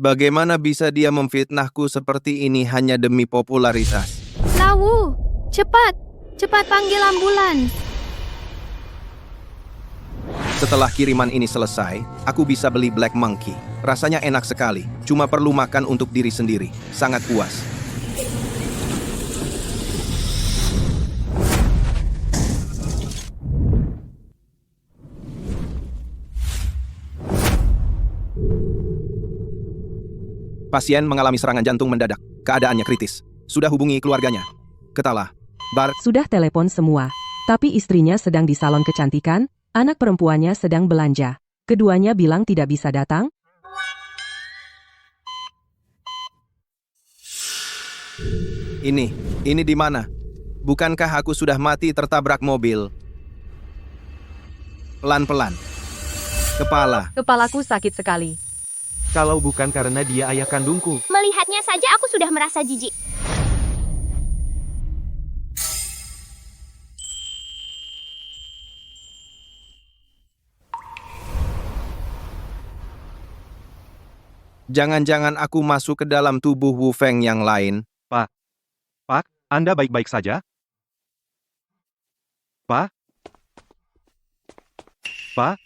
Bagaimana bisa dia memfitnahku seperti ini hanya demi popularitas? Lawu, cepat, cepat panggil ambulans. Setelah kiriman ini selesai, aku bisa beli Black Monkey. Rasanya enak sekali, cuma perlu makan untuk diri sendiri. Sangat puas. Pasien mengalami serangan jantung mendadak. Keadaannya kritis. Sudah hubungi keluarganya. Ketalah. Sudah telepon semua. Tapi istrinya sedang di salon kecantikan, anak perempuannya sedang belanja. Keduanya bilang tidak bisa datang. Ini di mana? Bukankah aku sudah mati tertabrak mobil? Pelan-pelan. Kepala. Kepalaku sakit sekali. Kalau bukan karena dia ayah kandungku. Melihatnya saja aku sudah merasa jijik. Jangan-jangan aku masuk ke dalam tubuh Wu Feng yang lain. Pak, Anda baik-baik saja? Pak? Pak?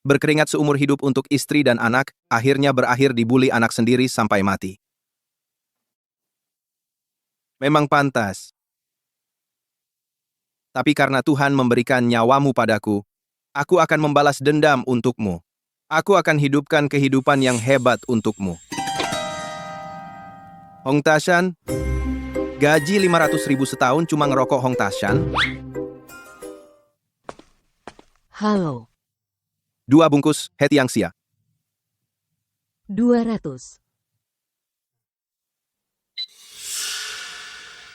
Berkeringat seumur hidup untuk istri dan anak, akhirnya berakhir dibully anak sendiri sampai mati. Memang pantas. Tapi karena Tuhan memberikan nyawamu padaku, aku akan membalas dendam untukmu. Aku akan hidupkan kehidupan yang hebat untukmu. Hong Tashan, gaji 500.000 setahun cuma ngerokok Hong Tashan? Halo, 2 bungkus Hetiangxia. 200.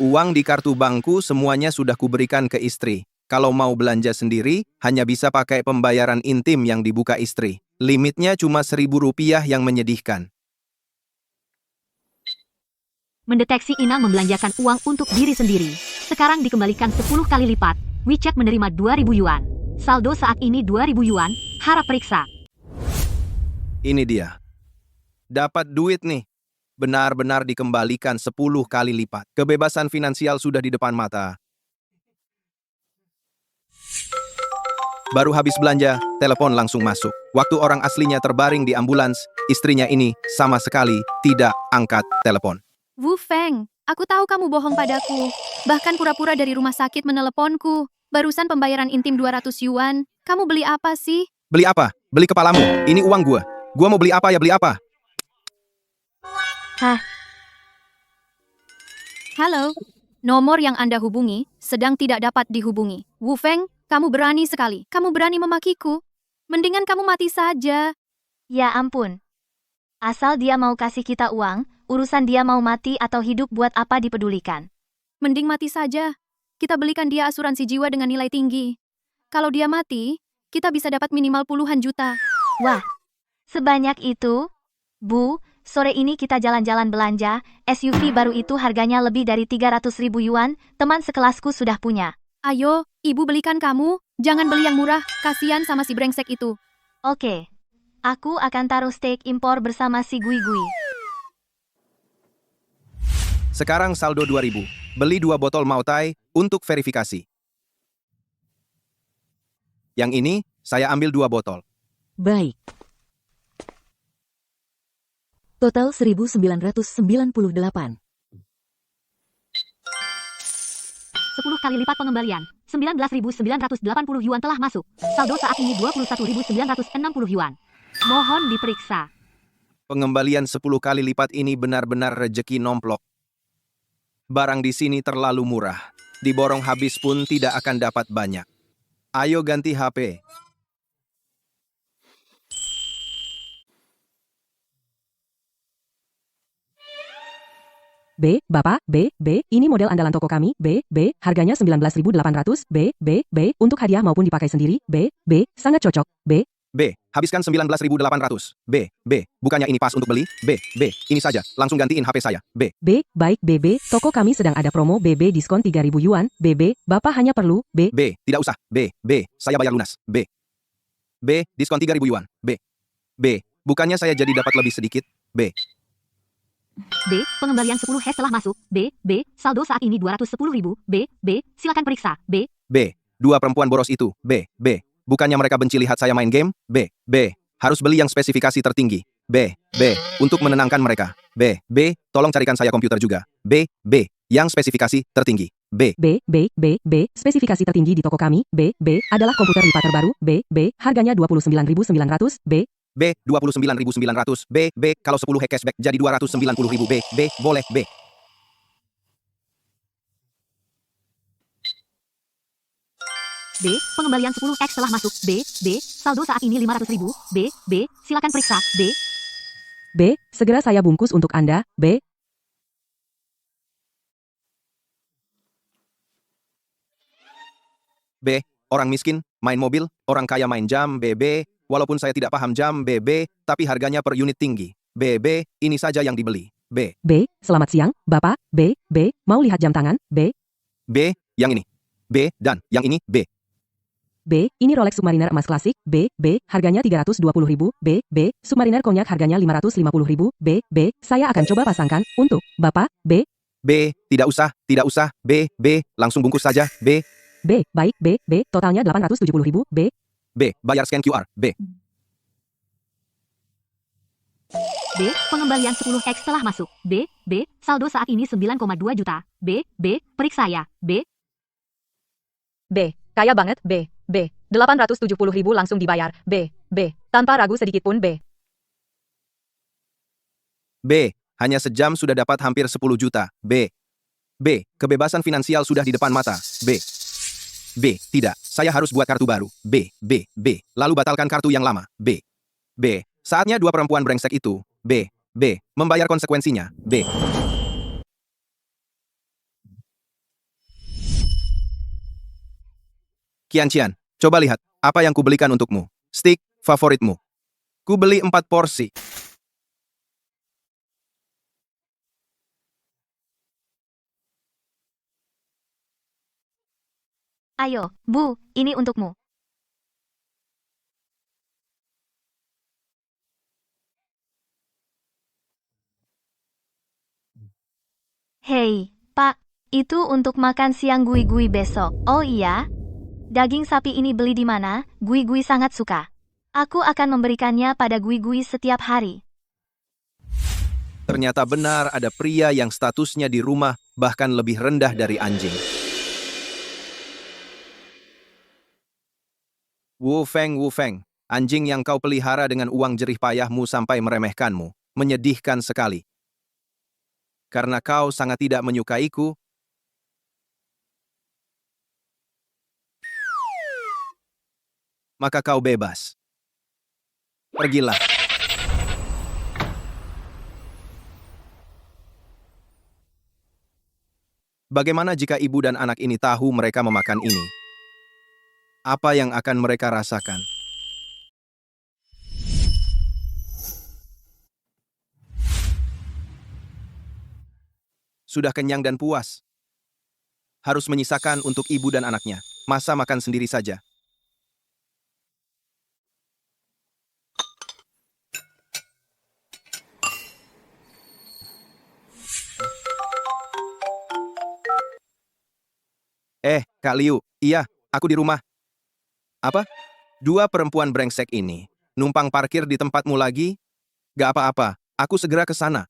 Uang di kartu bankku semuanya sudah kuberikan ke istri. Kalau mau belanja sendiri, hanya bisa pakai pembayaran intim yang dibuka istri. Limitnya cuma Rp1.000 yang menyedihkan. Mendeteksi Inang membelanjakan uang untuk diri sendiri. Sekarang dikembalikan 10 kali lipat. WeChat menerima 2.000 yuan. Saldo saat ini 2.000 yuan. Harap periksa. Ini dia. Dapat duit nih. Benar-benar dikembalikan 10 kali lipat. Kebebasan finansial sudah di depan mata. Baru habis belanja, telepon langsung masuk. Waktu orang aslinya terbaring di ambulans, istrinya ini sama sekali tidak angkat telepon. Wu Feng, aku tahu kamu bohong padaku. Bahkan pura-pura dari rumah sakit meneleponku. Barusan pembayaran intim 200 yuan. Kamu beli apa sih? Beli apa? Beli kepalamu. Ini uang gua. Gua mau beli apa ya beli apa. Hah? Halo? Nomor yang Anda hubungi sedang tidak dapat dihubungi. Wu Feng, kamu berani sekali. Kamu berani memakiku. Mendingan kamu mati saja. Ya ampun. Asal dia mau kasih kita uang, urusan dia mau mati atau hidup buat apa dipedulikan. Mending mati saja. Kita belikan dia asuransi jiwa dengan nilai tinggi. Kalau dia mati, kita bisa dapat minimal puluhan juta. Wah, sebanyak itu? Bu, sore ini kita jalan-jalan belanja, SUV baru itu harganya lebih dari 300.000 yuan, teman sekelasku sudah punya. Ayo, ibu belikan kamu. Jangan beli yang murah, kasihan sama si brengsek itu. Oke, aku akan taruh steak impor bersama si Gui-Gui. Sekarang saldo 2.000. Beli 2 botol Mautai untuk verifikasi. Yang ini, saya ambil 2 botol. Baik. Total 1.998. 10 kali lipat pengembalian. 19.980 yuan telah masuk. Saldo saat ini 21.960 yuan. Mohon diperiksa. Pengembalian 10 kali lipat ini benar-benar rejeki nomplok. Barang di sini terlalu murah. Diborong habis pun tidak akan dapat banyak. Ayo ganti HP. Bapak, ini model andalan toko kami, harganya 19.800, untuk hadiah maupun dipakai sendiri, sangat cocok, Habiskan 19.800. Bukannya ini pas untuk beli? Ini saja, langsung gantiin HP saya. Baik, toko kami sedang ada promo, diskon 3.000 yuan, Bapak hanya perlu, tidak usah, saya bayar lunas. B. Diskon 3.000 yuan. B. B. Bukannya saya jadi dapat lebih sedikit? B. B. Pengembalian 10 hash telah masuk. B. Saldo saat ini 210.000. B. Silakan periksa. B. B. Dua perempuan boros itu. B. Bukannya mereka benci lihat saya main game? B. Harus beli yang spesifikasi tertinggi. B. Untuk menenangkan mereka. B. Tolong carikan saya komputer juga. B. Yang spesifikasi tertinggi. B. Spesifikasi tertinggi di toko kami. B. Adalah komputer lipat terbaru. B. Harganya 29.900. B. 29.900. B. Kalau 10 hack cashback jadi 290.000. B. Boleh. B. B. Pengembalian 10x telah masuk. B. Saldo saat ini 500.000. B. Silakan periksa. B. Segera saya bungkus untuk Anda. B. B. Orang miskin main mobil, orang kaya main jam. B. Walaupun saya tidak paham jam. B. Tapi harganya per unit tinggi. B. Ini saja yang dibeli. B. B. Selamat siang, Bapak. B. Mau lihat jam tangan? B. Yang ini. B. Dan yang ini. B. Ini Rolex Submariner emas klasik. B. Harganya 320.000. B. Submariner konyak harganya 550.000. B. Saya akan coba pasangkan untuk Bapak. B. Tidak usah. B. Langsung bungkus saja. B. Baik. B. Totalnya 870.000. B. Bayar scan QR. B. Pengembalian 10x telah masuk. B. Saldo saat ini 9,2 juta. B. Periksa ya. B. Kaya banget. B. 870.000 langsung dibayar. B. Tanpa ragu sedikit pun. B. Hanya sejam sudah dapat hampir 10 juta. B. Kebebasan finansial sudah di depan mata. B. Tidak. Saya harus buat kartu baru. B. Lalu batalkan kartu yang lama. B. Saatnya dua perempuan brengsek itu. B. Membayar konsekuensinya. B. Qianqian, coba lihat apa yang kubelikan untukmu. Steak favoritmu. Kubeli 4 porsi. Ayo, Bu, ini untukmu. Hei, Pak, itu untuk makan siang Gui-Gui besok. Oh iya? Daging sapi ini beli di mana? Gui-Gui sangat suka. Aku akan memberikannya pada Gui-Gui setiap hari. Ternyata benar ada pria yang statusnya di rumah bahkan lebih rendah dari anjing. Wu Feng, anjing yang kau pelihara dengan uang jerih payahmu sampai meremehkanmu. Menyedihkan sekali. Karena kau sangat tidak menyukaiku, maka kau bebas. Pergilah. Bagaimana jika ibu dan anak ini tahu mereka memakan ini? Apa yang akan mereka rasakan? Sudah kenyang dan puas. Harus menyisakan untuk ibu dan anaknya. Masa makan sendiri saja. Kak Liu, iya, aku di rumah. Apa? Dua perempuan brengsek ini numpang parkir di tempatmu lagi? Gak apa-apa, aku segera ke sana.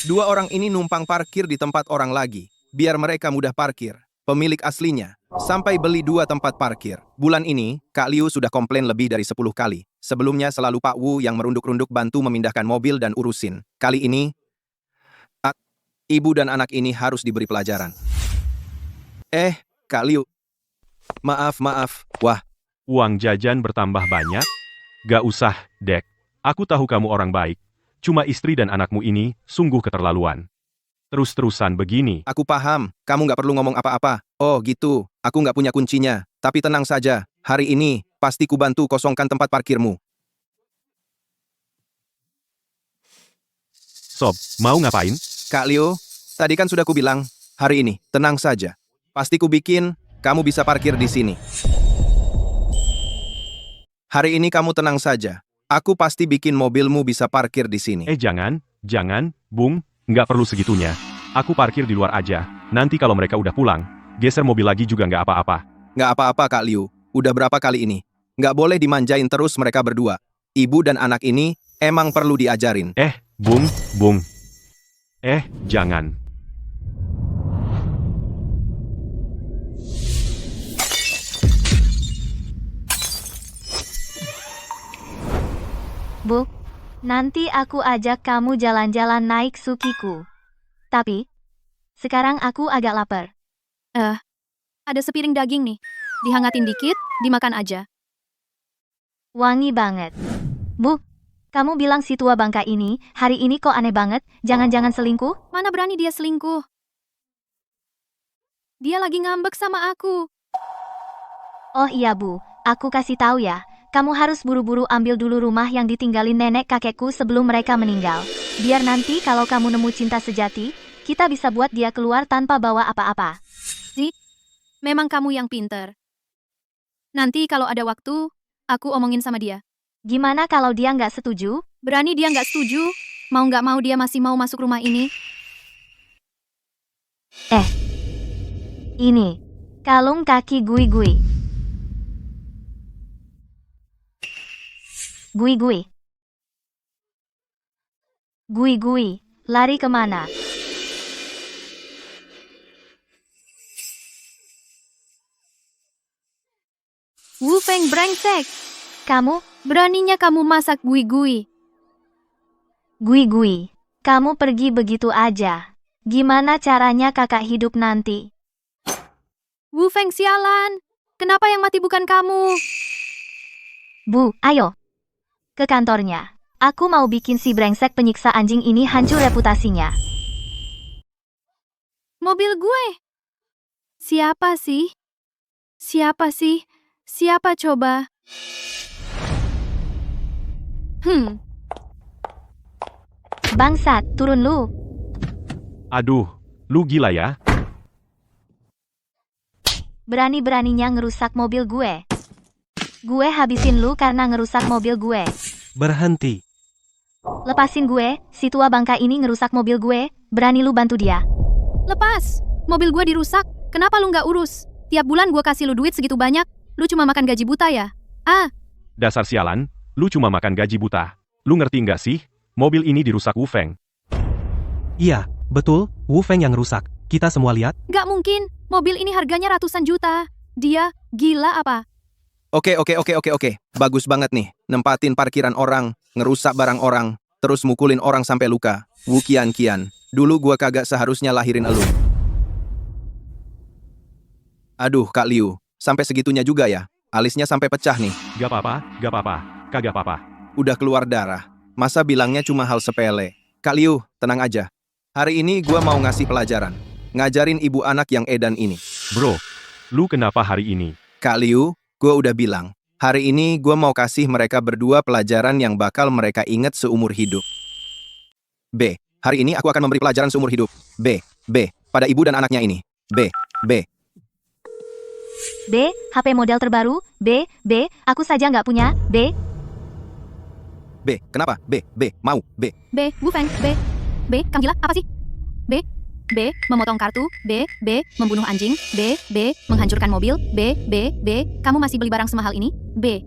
Dua orang ini numpang parkir di tempat orang lagi, biar mereka mudah parkir. Pemilik aslinya, sampai beli 2 tempat parkir. Bulan ini, Kak Liu sudah komplain lebih dari 10 kali. Sebelumnya selalu Pak Wu yang merunduk-runduk bantu memindahkan mobil dan urusin. Kali ini, ibu dan anak ini harus diberi pelajaran. Kak Liu. Maaf. Wah, Uang jajan bertambah banyak? Gak usah, Dek. Aku tahu kamu orang baik. Cuma istri dan anakmu ini sungguh keterlaluan. Terus-terusan begini. aku paham. Kamu nggak perlu ngomong apa-apa. Oh gitu, aku nggak punya kuncinya. Tapi tenang saja, hari ini pasti ku bantu kosongkan tempat parkirmu. Sob, mau ngapain? Kak Liu, tadi kan sudah ku bilang, hari ini, tenang saja. Pasti ku bikin, kamu bisa parkir di sini. Hari ini kamu tenang saja. Aku pasti bikin mobilmu bisa parkir di sini. Jangan, Bung, nggak perlu segitunya. Aku parkir di luar aja. Nanti kalau mereka udah pulang, geser mobil lagi juga nggak apa-apa. Nggak apa-apa, Kak Liu. Udah berapa kali ini? Nggak boleh dimanjain terus mereka berdua. Ibu dan anak ini emang perlu diajarin. Bung. Jangan. Bu, nanti aku ajak kamu jalan-jalan naik Sukiku. Tapi, sekarang aku agak lapar. Ada sepiring daging nih. Dihangatin dikit, dimakan aja. Wangi banget. Bu, kamu bilang si tua bangka ini, hari ini kok aneh banget, jangan-jangan selingkuh? Mana berani dia selingkuh? Dia lagi ngambek sama aku. Oh iya Bu, aku kasih tahu ya. Kamu harus buru-buru ambil dulu rumah yang ditinggalin nenek kakekku sebelum mereka meninggal. Biar nanti kalau kamu nemu cinta sejati, kita bisa buat dia keluar tanpa bawa apa-apa. Memang kamu yang pinter. Nanti kalau ada waktu, aku omongin sama dia. Gimana kalau dia nggak setuju? Berani dia nggak setuju? Mau nggak mau dia masih mau masuk rumah ini? Ini, kalung kaki Gui-Gui. Gui-Gui. Gui-Gui, lari kemana? Wu Feng brengsek. Kamu, Beraninya kamu masak gui-gui. Gui-Gui, kamu pergi begitu aja. Gimana caranya kakak hidup nanti? Wu Feng sialan. Kenapa yang mati bukan kamu? Bu, ayo. Ke kantornya. Aku mau bikin si brengsek penyiksa anjing ini hancur reputasinya. Mobil gue. Siapa sih? Siapa sih? Siapa coba? Bangsat, turun lu. Aduh, lu gila ya? Berani-beraninya ngerusak mobil gue. Gue habisin lu karena ngerusak mobil gue. Berhenti. Lepasin gue, si tua bangka ini ngerusak mobil gue. Berani lu bantu dia. Lepas. Mobil gue dirusak. Kenapa lu nggak urus? Tiap bulan gue kasih lu duit segitu banyak. Lu cuma makan gaji buta ya? Dasar sialan, lu cuma makan gaji buta. Lu ngerti nggak sih? Mobil ini dirusak Wu Feng. Iya, betul, Wu Feng yang rusak. Kita semua lihat. Nggak mungkin. Mobil ini harganya ratusan juta. Dia gila apa? Oke. Bagus banget nih. Nempatin parkiran orang, ngerusak barang orang, terus mukulin orang sampai luka. Wu Kian. Dulu gua kagak seharusnya lahirin elu. Aduh, Kak Liu. Sampai segitunya juga ya? Alisnya sampai pecah nih. Gak apa-apa. Kagak apa-apa. Udah keluar darah. Masa bilangnya cuma hal sepele? Kak Liu, tenang aja. Hari ini gua mau ngasih pelajaran. Ngajarin ibu anak yang edan ini. Bro, lu kenapa hari ini? Kak Liu, gua udah bilang. Hari ini gua mau kasih mereka berdua pelajaran yang bakal mereka ingat seumur hidup. B. Hari ini aku akan memberi pelajaran seumur hidup. B. Pada ibu dan anaknya ini. B. B, HP model terbaru. B, aku saja nggak punya. B, Kenapa? Mau. B. Wu Feng, B, kamu gila apa sih? B, memotong kartu. B, membunuh anjing. B, menghancurkan mobil. B, kamu masih beli barang semahal ini? B,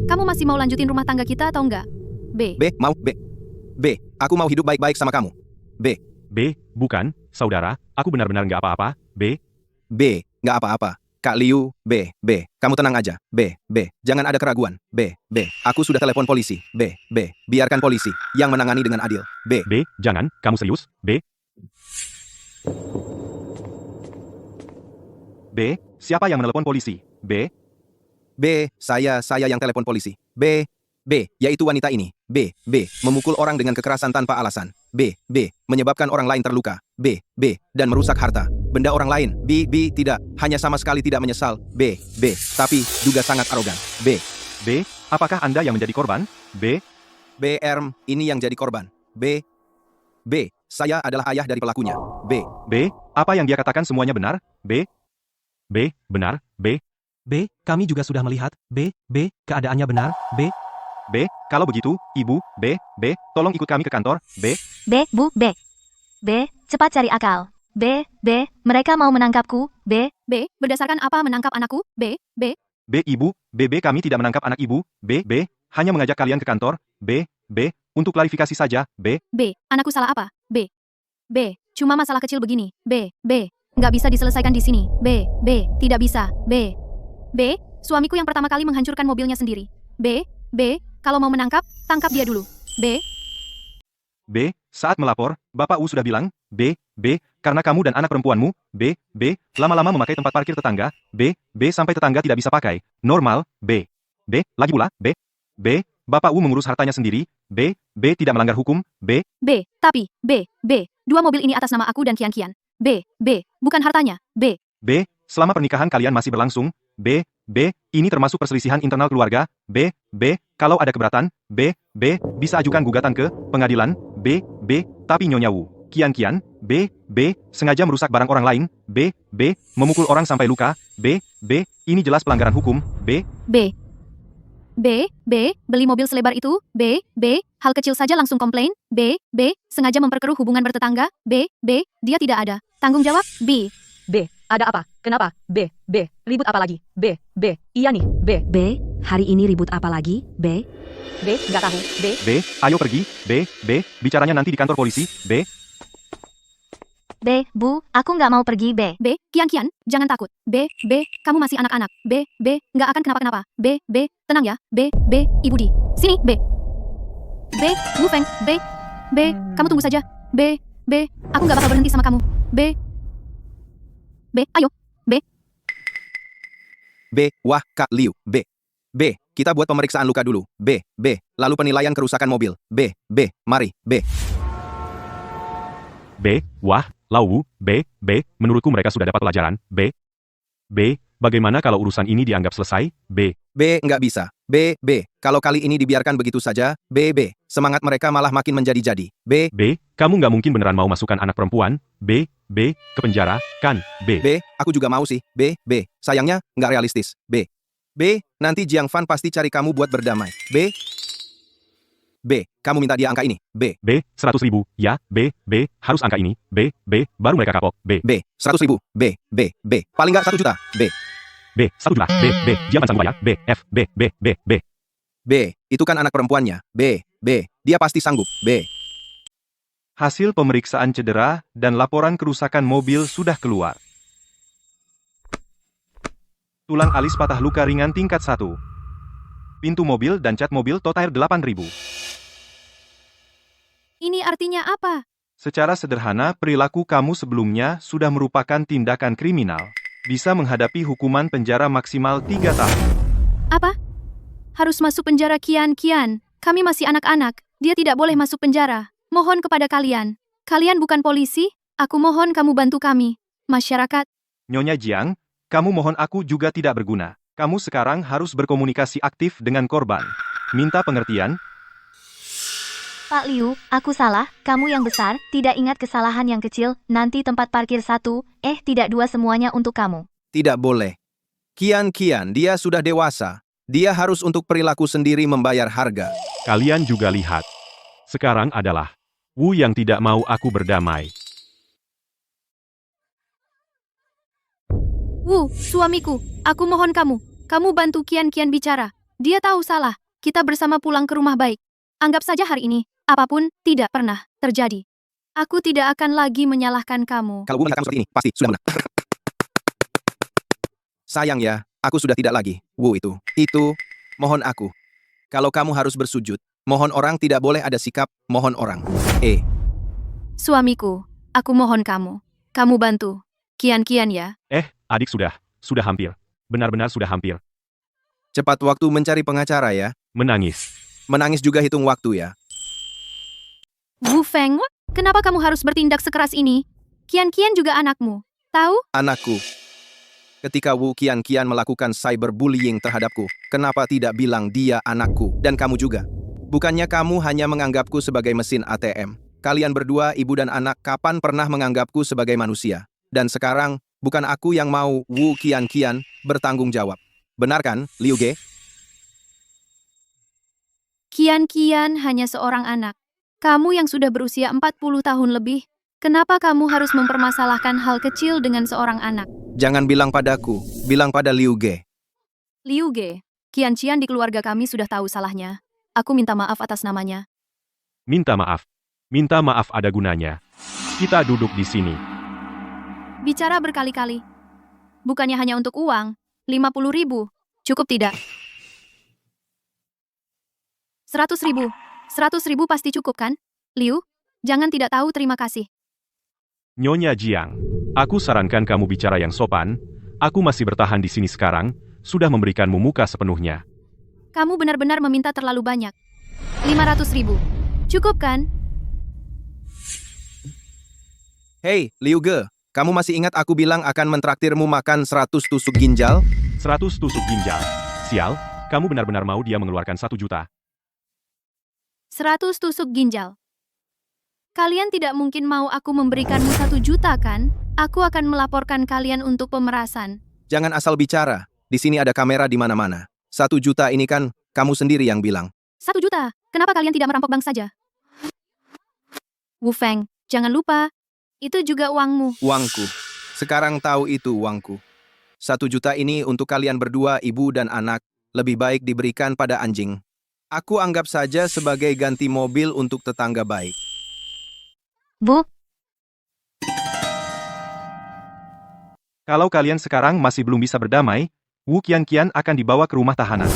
kamu masih mau lanjutin rumah tangga kita atau enggak? B, Mau. B. Aku mau hidup baik-baik sama kamu. B. Bukan, saudara, aku benar-benar nggak apa-apa. B, Nggak apa-apa. Kak Liu, B. Kamu tenang aja. B. Jangan ada keraguan. B. Aku sudah telepon polisi. B. Biarkan polisi yang menangani dengan adil. B. Jangan, kamu serius? B, siapa yang menelepon polisi? B, Saya yang telepon polisi. B. Yaitu wanita ini. B. Memukul orang dengan kekerasan tanpa alasan. B. Menyebabkan orang lain terluka. B. Dan merusak harta. Benda orang lain. B. Tidak. Hanya sama sekali tidak menyesal. B. Tapi juga sangat arogan. B. apakah Anda yang menjadi korban? B, Ini yang jadi korban. B. Saya adalah ayah dari pelakunya. B. apa yang dia katakan semuanya benar? B, benar, B, B, kami juga sudah melihat. B, keadaannya benar. B, B, kalau begitu, Ibu, B, tolong ikut kami ke kantor. B, B, cepat cari akal. B, mereka mau menangkapku. B, Berdasarkan apa menangkap anakku? B, Ibu, kami tidak menangkap anak Ibu. B, hanya mengajak kalian ke kantor. B, untuk klarifikasi saja. B, anakku salah apa? B, cuma masalah kecil begini. B, nggak bisa diselesaikan di sini. B, tidak bisa. B, suamiku yang pertama kali menghancurkan mobilnya sendiri. B, kalau mau menangkap, tangkap dia dulu. B, saat melapor, Bapak U sudah bilang, B, karena kamu dan anak perempuanmu, B, lama-lama memakai tempat parkir tetangga, B, sampai tetangga tidak bisa pakai, normal, B, lagi pula, B, Bapak U mengurus hartanya sendiri, B, tidak melanggar hukum, B, Tapi, dua mobil ini atas nama aku dan Kian. B, bukan hartanya. B, selama pernikahan kalian masih berlangsung, B, ini termasuk perselisihan internal keluarga, B, kalau ada keberatan, B, bisa ajukan gugatan ke pengadilan, B, tapi Nyonya Wu, Kian, B, sengaja merusak barang orang lain, B, memukul orang sampai luka, B, ini jelas pelanggaran hukum, B, beli mobil selebar itu. B, hal kecil saja langsung komplain. B, sengaja memperkeruh hubungan bertetangga. B, dia tidak ada tanggung jawab. B, ada apa? Kenapa? B, ribut apa lagi? B, iya nih. B, hari ini ribut apa lagi? B, nggak tahu. B, ayo pergi, B, bicaranya nanti di kantor polisi, B, Bu, aku nggak mau pergi. B, Kian, jangan takut. B, kamu masih anak-anak. B, nggak akan kenapa-kenapa. B, tenang ya. B, Ibu di sini. B, Wu Feng. B, kamu tunggu saja. B, aku nggak bakal berhenti sama kamu. B, ayo. B, wah, Kak Liu. B, kita buat pemeriksaan luka dulu. B, lalu penilaian kerusakan mobil. B, mari. B, wah, Lau, B, menurutku mereka sudah dapat pelajaran, B, bagaimana kalau urusan ini dianggap selesai, B, nggak bisa. B, kalau kali ini dibiarkan begitu saja, B, semangat mereka malah makin menjadi-jadi. B, kamu nggak mungkin beneran mau masukkan anak perempuan, B, ke penjara, kan, B, aku juga mau sih. B, sayangnya nggak realistis. B, nanti Jiang Fan pasti cari kamu buat berdamai. B, kamu minta dia angka ini. B, 100.000, ya, B, harus angka ini, B, baru mereka kapok, B, 100.000. B, paling nggak 1 juta. B, 1 juta, B, jangan sanggup bayar, B, F, B, itu kan anak perempuannya. B, dia pasti sanggup. B, hasil pemeriksaan cedera dan laporan kerusakan mobil sudah keluar. Tulang alis patah luka ringan tingkat 1. Pintu mobil dan cat mobil total 8.000. Ini artinya apa? Secara sederhana, perilaku kamu sebelumnya sudah merupakan tindakan kriminal. Bisa menghadapi hukuman penjara maksimal 3 tahun. Apa? Harus masuk penjara Kian. Kami masih anak-anak. Dia tidak boleh masuk penjara. Mohon kepada kalian. Kalian bukan polisi. Aku mohon kamu bantu kami. Masyarakat. Nyonya Jiang, kamu mohon aku juga tidak berguna. Kamu sekarang harus berkomunikasi aktif dengan korban. Minta pengertian. Pak Liu, aku salah, kamu yang besar, tidak ingat kesalahan yang kecil, nanti tempat parkir 1, tidak 2 semuanya untuk kamu. tidak boleh. Kian, dia sudah dewasa. Dia harus untuk perilaku sendiri membayar harga. Kalian juga lihat. Sekarang adalah Wu yang tidak mau aku berdamai. Wu, suamiku, aku mohon kamu. Kamu bantu Kian bicara. Dia tahu salah. Kita bersama pulang ke rumah baik. Anggap saja hari ini, apapun tidak pernah terjadi. Aku tidak akan lagi menyalahkan kamu. Kalau Wu mengatakan seperti ini, pasti sudah benar. Sayang ya, aku sudah tidak lagi. Wu itu, mohon aku. Kalau kamu harus bersujud, mohon orang tidak boleh ada sikap, mohon orang. Suamiku, aku mohon kamu. Kamu bantu. Kian ya. Adik sudah hampir. Benar-benar sudah hampir. Cepat waktu mencari pengacara ya. Menangis. Menangis juga hitung waktu ya. Wu Feng, kenapa kamu harus bertindak sekeras ini? Kian juga anakmu. Tahu? Anakku. Ketika Wu Kian melakukan cyberbullying terhadapku, kenapa tidak bilang dia anakku dan kamu juga? Bukannya kamu hanya menganggapku sebagai mesin ATM. Kalian berdua, ibu dan anak, kapan pernah menganggapku sebagai manusia? Dan sekarang, bukan aku yang mau Wu Kian bertanggung jawab. Benar kan, Liu Ge? Kian hanya seorang anak. Kamu yang sudah berusia 40 tahun lebih, kenapa kamu harus mempermasalahkan hal kecil dengan seorang anak? Jangan bilang padaku, bilang pada Liu Ge. Liu Ge, Qian di keluarga kami sudah tahu salahnya. Aku minta maaf atas namanya. Minta maaf. Minta maaf ada gunanya. Kita duduk di sini. Bicara berkali-kali. Bukannya hanya untuk uang, 50.000. Cukup tidak? 100.000. 100.000 pasti cukup kan? Liu, jangan tidak tahu terima kasih. Nyonya Jiang, aku sarankan kamu bicara yang sopan. Aku masih bertahan di sini sekarang, sudah memberikanmu muka sepenuhnya. Kamu benar-benar meminta terlalu banyak. 500.000. Cukup kan? Hei, Liu Ge, kamu masih ingat aku bilang akan mentraktirmu makan 100 tusuk ginjal? 100 tusuk ginjal. Sial, kamu benar-benar mau dia mengeluarkan 1 juta. 100 tusuk ginjal. Kalian tidak mungkin mau aku memberikanmu 1 juta kan? Aku akan melaporkan kalian untuk pemerasan. Jangan asal bicara, di sini ada kamera di mana-mana. 1 juta ini kan, kamu sendiri yang bilang. 1 juta, kenapa kalian tidak merampok bank saja? Wu Feng, jangan lupa, itu juga uangmu. Uangku. Sekarang tahu itu uangku. 1 juta ini untuk kalian berdua, ibu dan anak, lebih baik diberikan pada anjing. Aku anggap saja sebagai ganti mobil untuk tetangga baik. Bu, Kalau kalian sekarang masih belum bisa berdamai, Wu Qian akan dibawa ke rumah tahanan.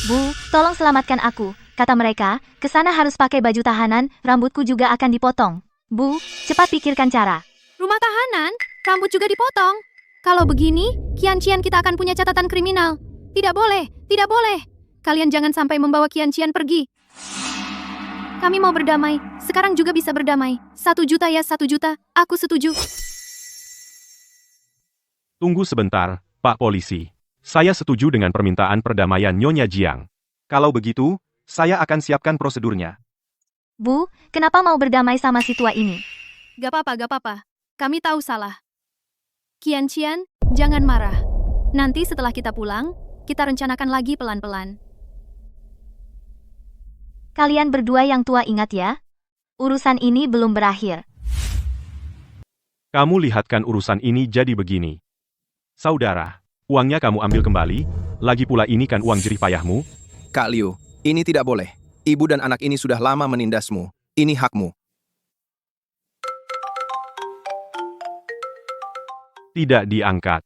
Bu, tolong selamatkan aku. Kata mereka, ke sana harus pakai baju tahanan, rambutku juga akan dipotong. Bu, cepat pikirkan cara. Rumah tahanan, rambut juga dipotong. Kalau begini, Qian kita akan punya catatan kriminal. Tidak boleh, tidak boleh. Kalian jangan sampai membawa Qian pergi. Kami mau berdamai, sekarang juga bisa berdamai. 1 juta ya 1 juta, aku setuju. Tunggu sebentar, Pak Polisi. Saya setuju dengan permintaan perdamaian Nyonya Jiang. Kalau begitu, saya akan siapkan prosedurnya. Bu, kenapa mau berdamai sama si tua ini? Gak apa-apa. Kami tahu salah. Qian, jangan marah. Nanti setelah kita pulang, kita rencanakan lagi pelan-pelan. Kalian berdua yang tua ingat ya? Urusan ini belum berakhir. Kamu lihatkan urusan ini jadi begini. Saudara, uangnya kamu ambil kembali, lagi pula ini kan uang jerih payahmu. Kak Liu, ini tidak boleh. Ibu dan anak ini sudah lama menindasmu. Ini hakmu. Tidak diangkat.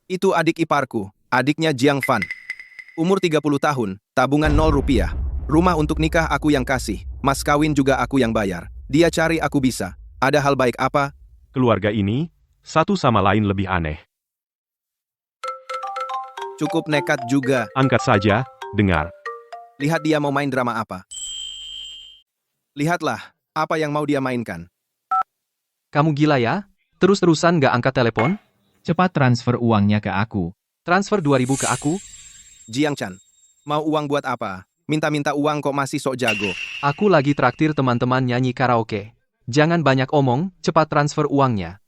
Itu adik iparku, adiknya Jiang Fan. Umur 30 tahun, tabungan 0 rupiah. Rumah untuk nikah aku yang kasih, mas kawin juga aku yang bayar. Dia cari aku bisa. Ada hal baik apa? Keluarga ini, satu sama lain lebih aneh. Cukup nekat juga. Angkat saja, dengar. Lihat dia mau main drama apa. Lihatlah, apa yang mau dia mainkan. Kamu gila ya? Terus-terusan gak angkat telepon? Cepat transfer uangnya ke aku. Transfer 2.000 ke aku? Jiang Chan, mau uang buat apa? Minta-minta uang kok masih sok jago. Aku lagi traktir teman-teman nyanyi karaoke. Jangan banyak omong, cepat transfer uangnya.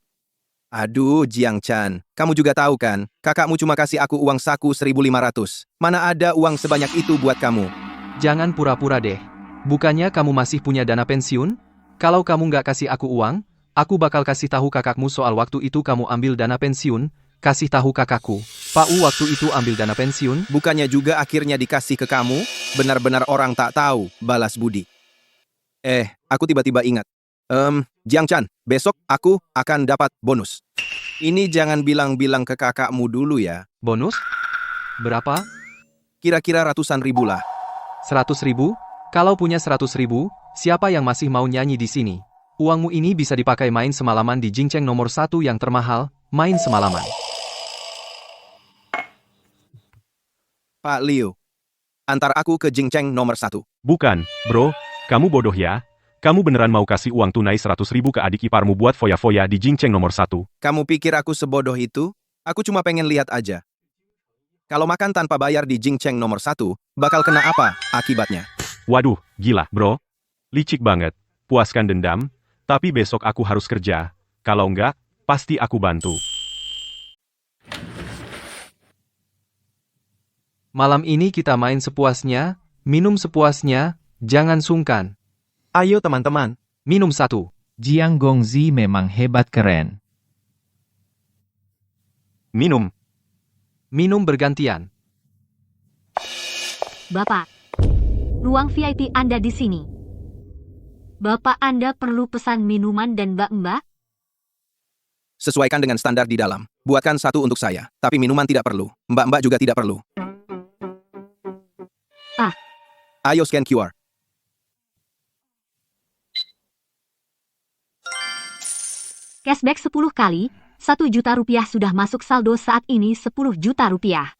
Aduh, Jiang Chan, kamu juga tahu kan, kakakmu cuma kasih aku uang saku 1.500. Mana ada uang sebanyak itu buat kamu? Jangan pura-pura deh. Bukannya kamu masih punya dana pensiun? Kalau kamu nggak kasih aku uang, aku bakal kasih tahu kakakmu soal waktu itu kamu ambil dana pensiun. Kasih tahu kakakku, Pak U waktu itu ambil dana pensiun. Bukannya juga akhirnya dikasih ke kamu? Benar-benar orang tak tahu, balas budi. Aku tiba-tiba ingat. Jiang Chan, besok aku akan dapat bonus. Ini jangan bilang-bilang ke kakakmu dulu ya. Bonus? Berapa? Kira-kira ratusan ribu lah. 100.000? Kalau punya 100.000, siapa yang masih mau nyanyi di sini? Uangmu ini bisa dipakai main semalaman di Jingcheng nomor 1 yang termahal, main semalaman. Pak Liu, antar aku ke Jingcheng nomor 1. Bukan, bro, kamu bodoh ya? Kamu beneran mau kasih uang tunai 100.000 ke adik iparmu buat foya-foya di Jingcheng nomor 1? Kamu pikir aku sebodoh itu? Aku cuma pengen lihat aja. Kalau makan tanpa bayar di Jingcheng nomor 1, bakal kena apa akibatnya? Waduh, gila, bro. Licik banget. Puaskan dendam, tapi besok aku harus kerja. Kalau enggak, pasti aku bantu. Malam ini kita main sepuasnya, minum sepuasnya, jangan sungkan. Ayo teman-teman. Minum satu. Jiang Gongzi memang hebat keren. Minum. Minum bergantian. Bapak, ruang VIP Anda di sini. Bapak Anda perlu pesan minuman dan mbak-mbak? Sesuaikan dengan standar di dalam. Buatkan satu untuk saya, tapi minuman tidak perlu. Mbak-mbak juga tidak perlu. Ah. Ayo scan QR. Cashback 10 kali, 1 juta rupiah sudah masuk saldo saat ini 10 juta rupiah.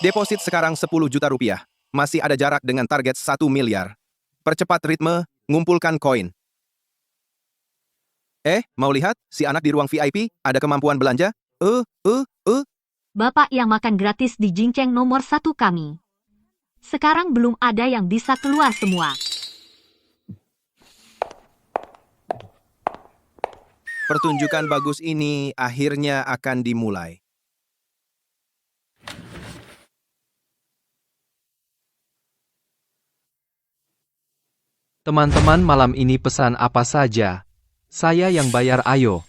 Deposit sekarang 10 juta rupiah. Masih ada jarak dengan target 1 miliar. Percepat ritme, ngumpulkan koin. Mau lihat? Si anak di ruang VIP ada kemampuan belanja? Bapak yang makan gratis di Jingcheng nomor 1 kami. Sekarang belum ada yang bisa keluar semua. Pertunjukan bagus ini akhirnya akan dimulai. Teman-teman malam ini pesan apa saja? Saya yang bayar ayo.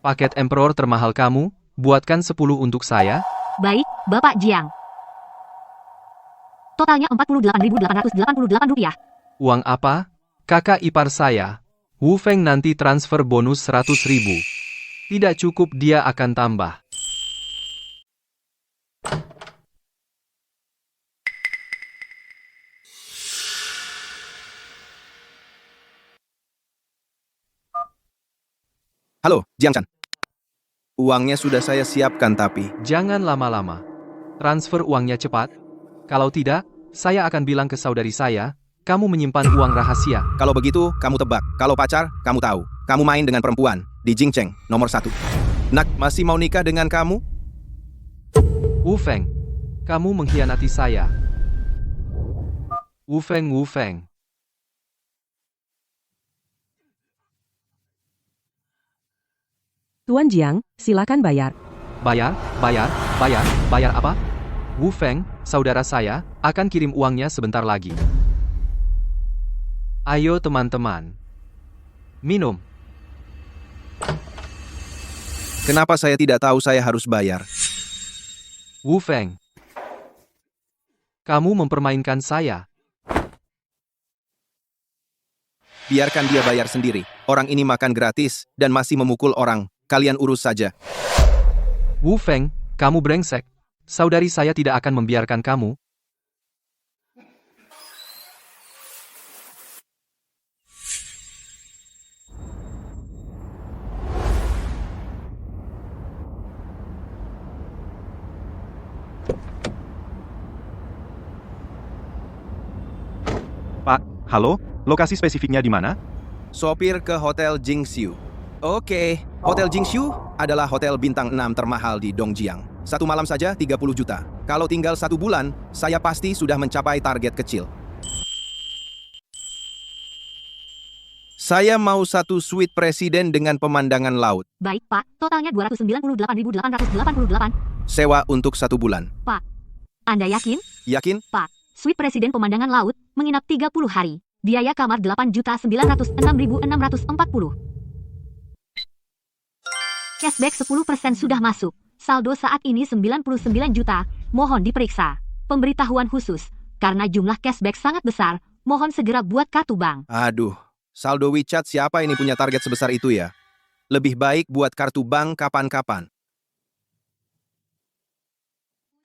Paket Emperor termahal kamu, buatkan 10 untuk saya. Baik, Bapak Jiang. Totalnya Rp48.888 rupiah. Uang apa? Kakak ipar saya. Wu Feng nanti transfer bonus 100.000. Tidak cukup dia akan tambah. Halo, Jiang Chan. Uangnya sudah saya siapkan tapi... Jangan lama-lama. Transfer uangnya cepat. Kalau tidak, saya akan bilang ke saudari saya, kamu menyimpan uang rahasia. Kalau begitu, kamu tebak. Kalau pacar, kamu tahu. Kamu main dengan perempuan. Di Jingcheng, nomor 1. Nak, masih mau nikah dengan kamu? Wu Feng, kamu mengkhianati saya. Wu Feng, Wu Feng. Tuan Jiang, silakan bayar. Bayar, bayar, bayar, bayar apa? Wu Feng, saudara saya, akan kirim uangnya sebentar lagi. Ayo teman-teman. Minum. Kenapa saya tidak tahu saya harus bayar? Wu Feng. Kamu mempermainkan saya. Biarkan dia bayar sendiri. Orang ini makan gratis dan masih memukul orang. Kalian urus saja. Wu Feng, kamu brengsek. Saudari saya tidak akan membiarkan kamu. Pak, halo? Lokasi spesifiknya di mana? Sopir ke Hotel Jingxiu. Oke, Hotel Jingxiu adalah hotel bintang 6 termahal di Dongjiang. 1 malam saja 30 juta. Kalau tinggal 1 bulan, saya pasti sudah mencapai target kecil. Saya mau 1 suite presiden dengan pemandangan laut. Baik, Pak. Totalnya 298.888. Sewa untuk 1 bulan. Pak, Anda yakin? Yakin? Pak, suite presiden pemandangan laut, menginap 30 hari. Biaya kamar 8.906.640. Cashback 10% sudah masuk. Saldo saat ini 99 juta. Mohon diperiksa. Pemberitahuan khusus. Karena jumlah cashback sangat besar, mohon segera buat kartu bank. Aduh, saldo WeChat siapa ini punya target sebesar itu ya? Lebih baik buat kartu bank kapan-kapan.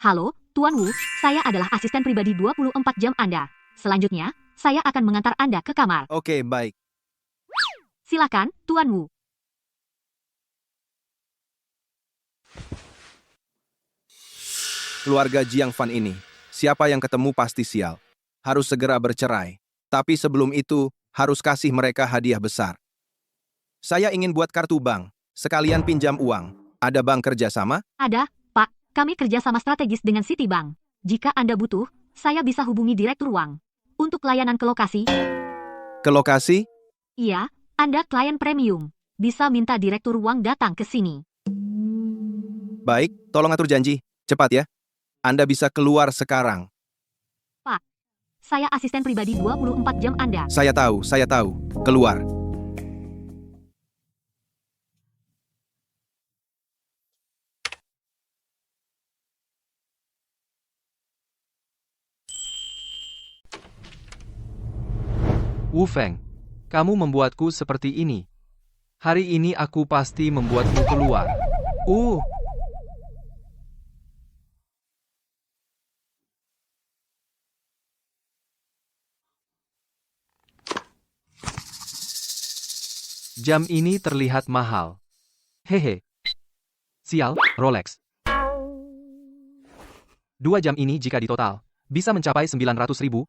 Halo, Tuan Wu, saya adalah asisten pribadi 24 jam Anda. Selanjutnya, saya akan mengantar Anda ke kamar. Oke, baik. Silakan, Tuan Wu. Keluarga Jiang Fan ini, siapa yang ketemu pasti sial. Harus segera bercerai. Tapi sebelum itu, harus kasih mereka hadiah besar. Saya ingin buat kartu bank, sekalian pinjam uang. Ada bank kerjasama? Ada, Pak. Kami kerjasama strategis dengan Citibank. Jika Anda butuh, saya bisa hubungi direktur uang. Untuk layanan ke lokasi? Ke lokasi? Iya, Anda klien premium. Bisa minta direktur uang datang ke sini. Baik, tolong atur janji. Cepat ya. Anda bisa keluar sekarang. Saya asisten pribadi 24 jam Anda. Saya tahu. Keluar. Wu Feng, kamu membuatku seperti ini. Hari ini aku pasti membuatmu keluar. Jam ini terlihat mahal. Hehe. Sial, Rolex. 2 jam ini jika ditotal, bisa mencapai 900.000.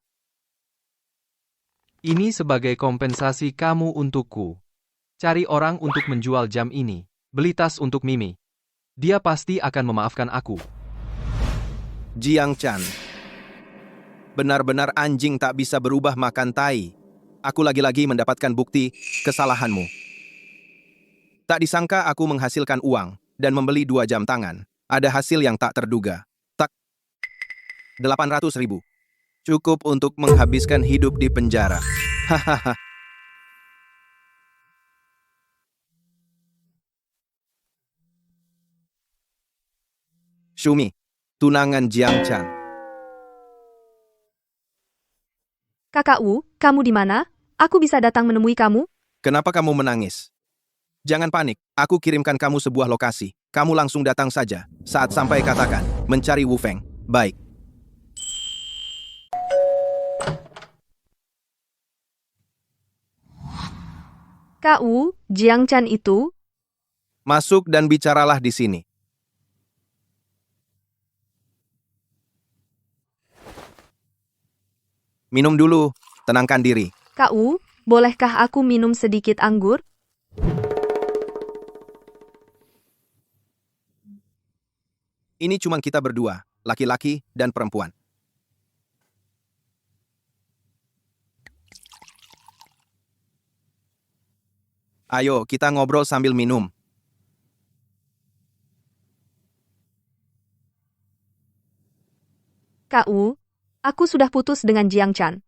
Ini sebagai kompensasi kamu untukku. Cari orang untuk menjual jam ini. Beli tas untuk Mimi. Dia pasti akan memaafkan aku. Jiang Chan. Benar-benar anjing tak bisa berubah makan tai. Aku lagi-lagi mendapatkan bukti kesalahanmu. Tak disangka aku menghasilkan uang dan membeli 2 jam tangan. Ada hasil yang tak terduga. 800.000. Cukup untuk menghabiskan hidup di penjara. Hahaha. Shumi, tunangan Jiang Chan. Kakak Wu, kamu di mana? Aku bisa datang menemui kamu? Kenapa kamu menangis? Jangan panik, aku kirimkan kamu sebuah lokasi. Kamu langsung datang saja. Saat sampai katakan, mencari Wu Feng. Baik. Kak Wu, Jiang Chan itu? Masuk dan bicaralah di sini. Minum dulu, tenangkan diri. Kak Wu, bolehkah aku minum sedikit anggur? Ini cuma kita berdua, laki-laki dan perempuan. Ayo, kita ngobrol sambil minum. Kak Wu, aku sudah putus dengan Jiang Chan.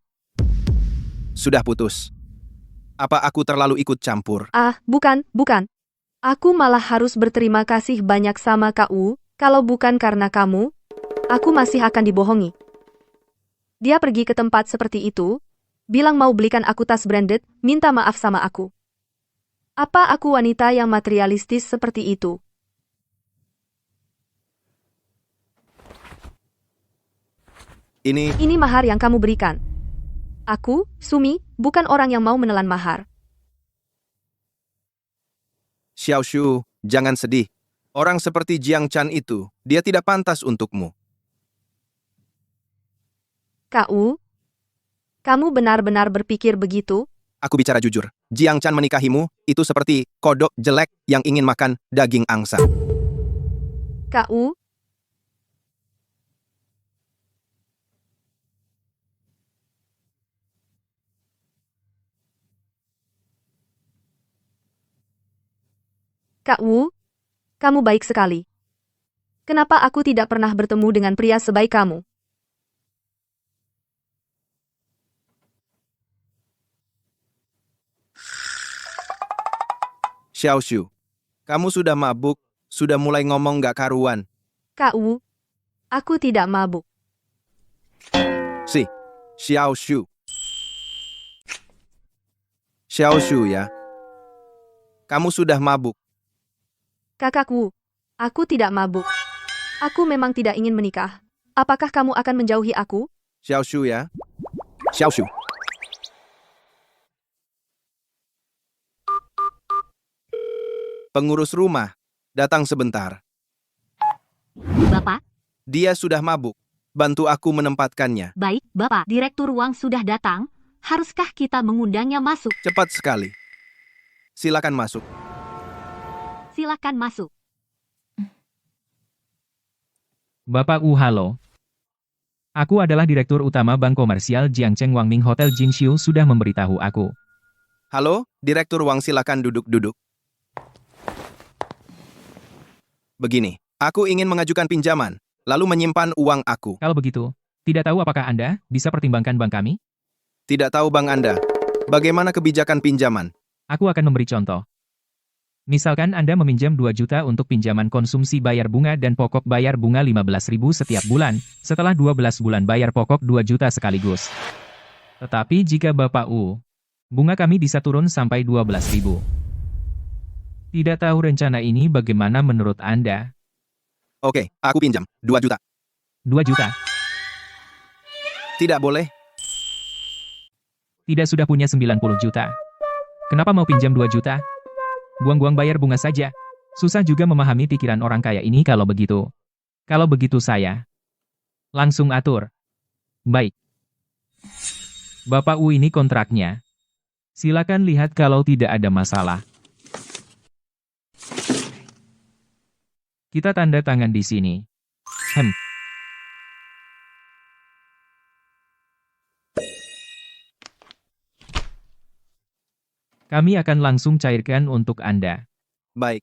Sudah putus. Apa aku terlalu ikut campur? Ah, bukan. Aku malah harus berterima kasih banyak sama Kak Wu. Kalau bukan karena kamu, aku masih akan dibohongi. Dia pergi ke tempat seperti itu, bilang mau belikan aku tas branded, minta maaf sama aku. Apa aku wanita yang materialistis seperti itu? Ini mahar yang kamu berikan. Aku, Sumi, bukan orang yang mau menelan mahar. Xiao Shu, jangan sedih. Orang seperti Jiang Chan itu, dia tidak pantas untukmu. Kak Wu, kamu benar-benar berpikir begitu? Aku bicara jujur. Jiang Chan menikahimu, itu seperti kodok jelek yang ingin makan daging angsa. Kak Wu, Kak Wu, kamu baik sekali. Kenapa aku tidak pernah bertemu dengan pria sebaik kamu? Xiao Shu, kamu sudah mabuk, sudah mulai ngomong gak karuan. Kak Wu, aku tidak mabuk. Xiao Shu. Xiao Shu ya. Kamu sudah mabuk. Kakakku, aku tidak mabuk. Aku memang tidak ingin menikah. Apakah kamu akan menjauhi aku? Xiao Shu ya. Xiao Shu. Pengurus rumah, datang sebentar. Bapak, Dia sudah mabuk. Bantu aku menempatkannya. baik, Bapak. Direktur uang sudah datang. Haruskah kita mengundangnya masuk? Cepat sekali. Silakan masuk. Silakan masuk. Bapak Wu halo. Aku adalah Direktur Utama Bank Komersial Jiangcheng Wangming Hotel Jinshu sudah memberitahu aku. Halo, Direktur Wang, silakan duduk-duduk. Begini, aku ingin mengajukan pinjaman. lalu menyimpan uang aku. Kalau begitu, tidak tahu apakah Anda bisa pertimbangkan bank kami? Tidak tahu bank Anda. Bagaimana kebijakan pinjaman? Aku akan memberi contoh. Misalkan Anda meminjam 2 juta untuk pinjaman konsumsi bayar bunga dan pokok bayar bunga 15.000 setiap bulan, setelah 12 bulan bayar pokok 2 juta sekaligus. Tetapi jika Bapak bunga kami bisa turun sampai 12.000. Tidak tahu rencana ini bagaimana menurut Anda? Oke, aku pinjam 2 juta. 2 juta. Tidak boleh. Tidak sudah punya 90 juta. Kenapa mau pinjam 2 juta? Buang-buang bayar bunga saja. Susah juga memahami pikiran orang kaya ini kalau begitu. Kalau begitu saya langsung atur. Baik. Bapak ini kontraknya. Silakan lihat kalau tidak ada masalah. Kita tanda tangan di sini. Kami akan langsung cairkan untuk Anda. Baik.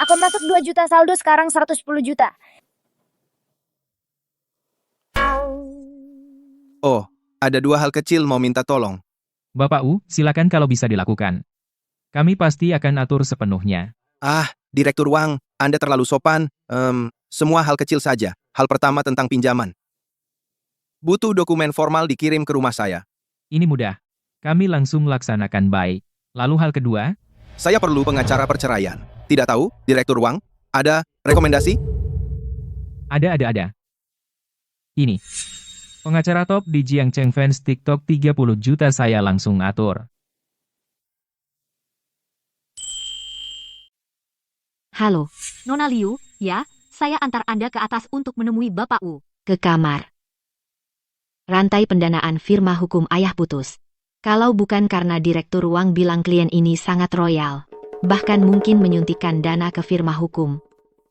Aku masuk 2 juta saldo sekarang 110 juta. Oh, ada 2 hal kecil mau minta tolong. Bapak silakan kalau bisa dilakukan. Kami pasti akan atur sepenuhnya. Direktur Wang, Anda terlalu sopan. Semua hal kecil saja. Hal pertama tentang pinjaman. Butuh dokumen formal dikirim ke rumah saya. Ini mudah. Kami langsung laksanakan baik. Lalu hal kedua? Saya perlu pengacara perceraian. Tidak tahu, Direktur Wang, ada rekomendasi? Ada. Ini. Pengacara top di Jiangcheng Fans TikTok 30 juta saya langsung atur. Halo, Nona Liu, ya, saya antar Anda ke atas untuk menemui Bapak Wu. Ke kamar. Rantai pendanaan firma hukum ayah putus. Kalau bukan karena Direktur Wang bilang klien ini sangat royal, bahkan mungkin menyuntikkan dana ke firma hukum,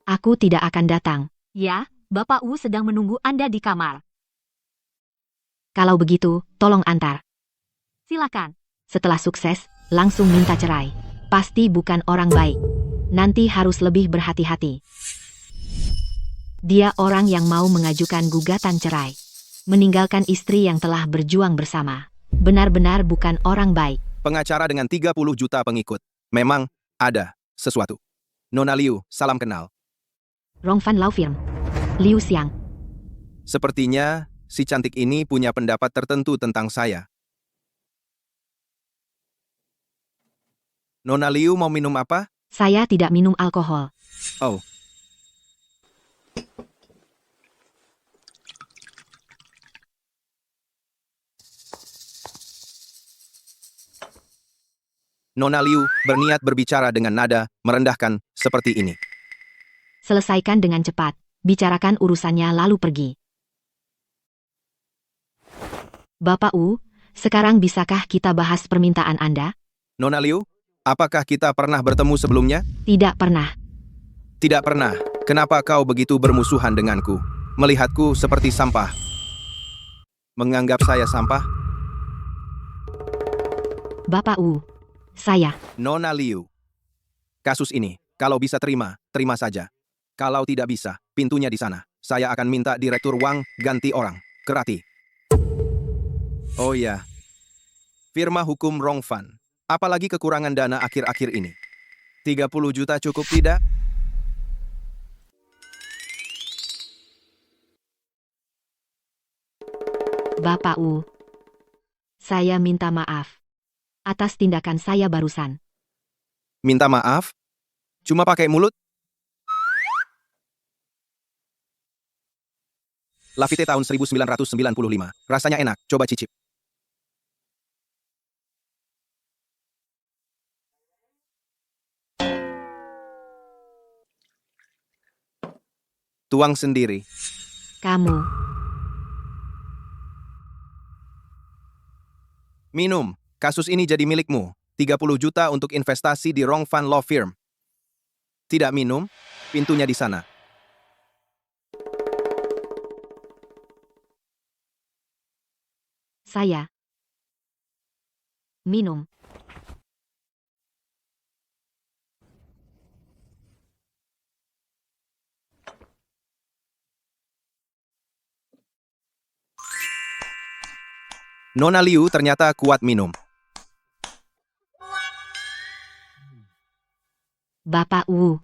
aku tidak akan datang. Ya, Bapak Wu sedang menunggu Anda di kamar. Kalau begitu, tolong antar. Silakan. Setelah sukses, langsung minta cerai. Pasti bukan orang baik. Nanti harus lebih berhati-hati. Dia orang yang mau mengajukan gugatan cerai. Meninggalkan istri yang telah berjuang bersama. Benar-benar bukan orang baik. Pengacara dengan 30 juta pengikut. Memang ada sesuatu. Nona Liu, salam kenal. Rongfan Law Firm. Liu Xiang. Sepertinya si cantik ini punya pendapat tertentu tentang saya. Nona Liu mau minum apa? Saya tidak minum alkohol. Oh. Nona Liu berniat berbicara dengan nada merendahkan seperti ini. Selesaikan dengan cepat. Bicarakan urusannya lalu pergi. Bapak sekarang bisakah kita bahas permintaan Anda? Nona Liu, apakah kita pernah bertemu sebelumnya? Tidak pernah. Tidak pernah. Kenapa kau begitu bermusuhan denganku? Melihatku seperti sampah. Menganggap saya sampah? Bapak saya. Nona Liu. Kasus ini, kalau bisa terima saja. Kalau tidak bisa, pintunya di sana. Saya akan minta Direktur Wang ganti orang. Kerati. Oh ya. Firma hukum Rongfan. Apalagi kekurangan dana akhir-akhir ini. 30 juta cukup tidak? Bapak saya minta maaf atas tindakan saya barusan. Minta maaf? Cuma pakai mulut? Lafite tahun 1995. Rasanya enak, coba cicip. Tuang sendiri. Kamu. Minum. Kasus ini jadi milikmu. 30 juta untuk investasi di Rongfan Law Firm. Tidak minum? Pintunya di sana. Saya. Minum. Nona Liu ternyata kuat minum. Bapak Wu.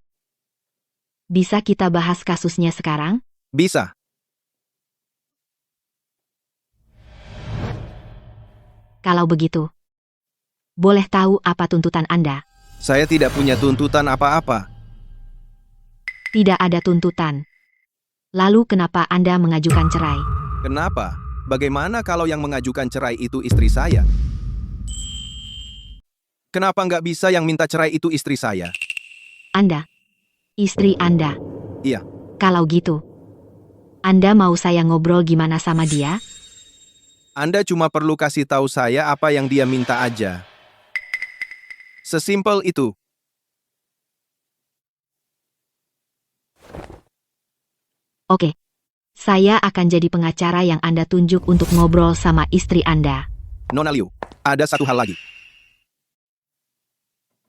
Bisa kita bahas kasusnya sekarang? Bisa. Kalau begitu. Boleh tahu apa tuntutan Anda? Saya tidak punya tuntutan apa-apa. Tidak ada tuntutan. Lalu kenapa Anda mengajukan cerai? Kenapa? Bagaimana kalau yang mengajukan cerai itu istri saya? Kenapa nggak bisa yang minta cerai itu istri saya? Anda. Istri Anda. Iya. Kalau gitu. Anda mau saya ngobrol gimana sama dia? Anda cuma perlu kasih tahu saya apa yang dia minta aja. Sesimpel itu. Oke. Saya akan jadi pengacara yang Anda tunjuk untuk ngobrol sama istri Anda. Nona Liu, ada satu hal lagi.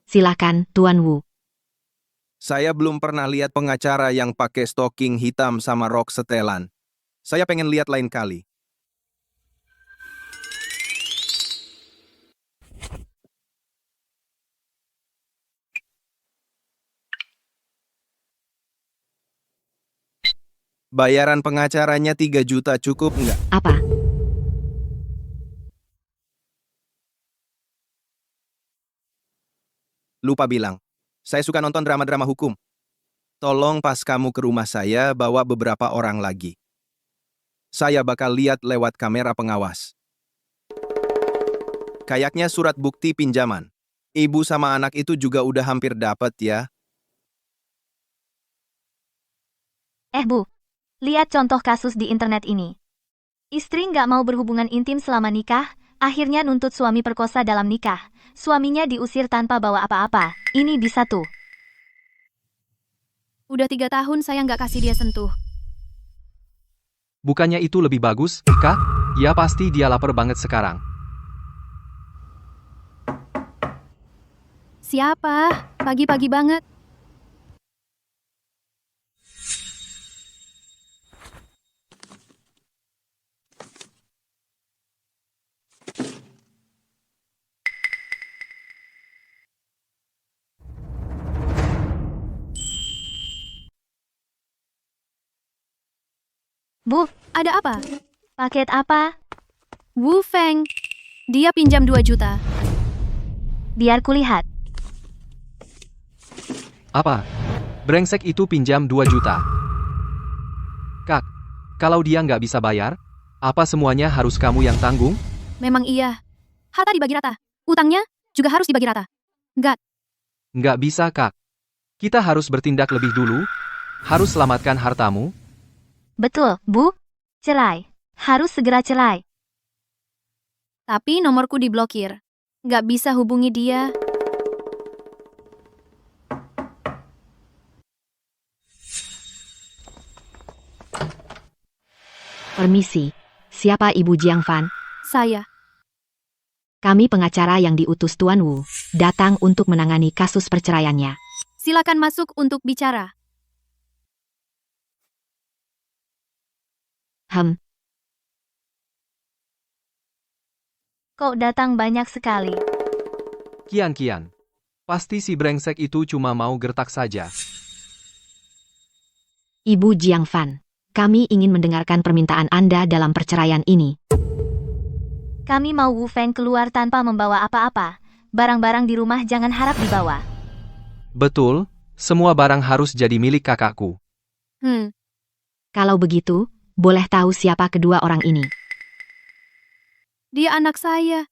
Silakan, Tuan Wu. Saya belum pernah lihat pengacara yang pakai stocking hitam sama rok setelan. Saya pengen lihat lain kali. Bayaran pengacaranya 3 juta cukup nggak? Apa? Lupa bilang. Saya suka nonton drama-drama hukum. Tolong pas kamu ke rumah saya bawa beberapa orang lagi. Saya bakal lihat lewat kamera pengawas. Kayaknya surat bukti pinjaman. Ibu sama anak itu juga udah hampir dapat ya. Bu. Lihat contoh kasus di internet ini. Istri nggak mau berhubungan intim selama nikah, akhirnya nuntut suami perkosa dalam nikah. Suaminya diusir tanpa bawa apa-apa. Ini bisa tuh. Udah 3 tahun saya nggak kasih dia sentuh. Bukannya itu lebih bagus, Kak? Ya pasti dia lapar banget sekarang. Siapa? Pagi-pagi banget. Bu, Ada apa? paket apa? Wu Feng. Dia pinjam 2 juta. Biar kulihat. Apa? Brengsek itu pinjam 2 juta. Kak, kalau dia nggak bisa bayar, apa semuanya harus kamu yang tanggung? Memang iya. Harta dibagi rata. Utangnya juga harus dibagi rata. Nggak bisa, Kak. Kita harus bertindak lebih dulu. Harus selamatkan hartamu. Betul, Bu. Cerai. Harus segera cerai. Tapi nomorku diblokir. Nggak bisa hubungi dia. Permisi. Siapa Ibu Jiang Fan? Saya. Kami pengacara yang diutus Tuan Wu, datang untuk menangani kasus perceraiannya. Silakan masuk untuk bicara. Kok datang banyak sekali? Kian. Pasti si brengsek itu cuma mau gertak saja. Ibu Jiang Fan, kami ingin mendengarkan permintaan Anda dalam perceraian ini. Kami mau Wu Feng keluar tanpa membawa apa-apa. Barang-barang di rumah jangan harap dibawa. Betul, semua barang harus jadi milik kakakku. Kalau begitu, boleh tahu siapa kedua orang ini? Dia anak saya.